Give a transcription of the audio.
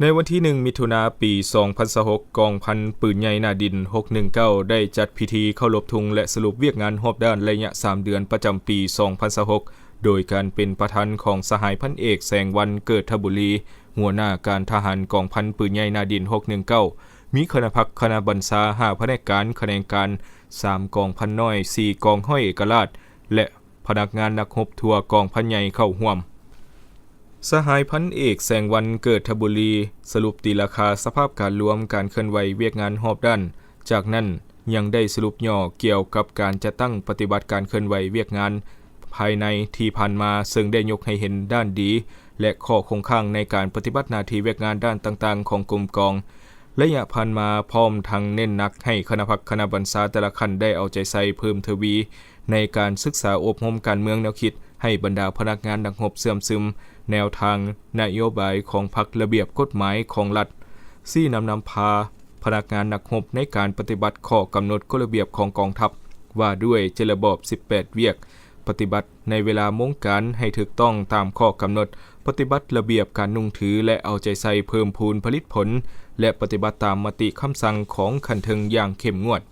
ในวันที่1มิถุนายนปี2026กองพันปืนใหญ่นาดิน619ได้จัดพิธีเข้ารบทุงและสรุปเวียกงานรอบด้านระยะ3เดือนประจำปี2026โดยการเป็นประธานของสหายพันเอกแสงวันเกิดทบุรีหัวหน้าการทหารกองพันปืนใหญ่นาดิน619มีคณะพักคณะบัญชา5แผนกการแขนงการ3กองพันน้อย4กองห้อยเอกราชและพนักงานนักรบทั่วกองพันใหญ่เข้าร่วมสหายพันเอกแสงวันเกิดทบุรีสรุปตีราคาสภาพการรวมการเคลื่อนไหวเวียกงานรอบด้านจากนั้นยังได้สรุปย่อเกี่ยวกับการจะตั้งปฏิบัติการเคลื่อนไหวเวียกงานภายในที่ผ่านมาซึ่งได้ยกให้เห็นด้านดีและข้อคงข้างในการปฏิบัติหน้าที่เวียกงานด้านต่างๆของกรมกองระยะผ่านมาพร้อมทั้งเน้นหนักให้คณะพักคณะบัญชาแต่ละขั้นได้เอาใจใส่เพิ่มทวีในการศึกษาอบรมการเมืองแนวคิดให้บรรดาพนักงานนักรบเสื่อมซึมแนวทางนโยบายของพรรคระเบียบกฎหมายของรัฐซี่นำพาพนักงานนักรบในการปฏิบัติข้อกำหนดกฎระเบียบของกองทัพว่าด้วยเจระบอบ18เวียกปฏิบัติในเวลามงการให้ถูกต้องตามข้อกำหนดปฏิบัติระเบียบการนุ่งถือและเอาใจใส่เพิ่มพูนผลิตผลและปฏิบัติตามมติคำสั่งของขันเทิงอย่างเข้มงวด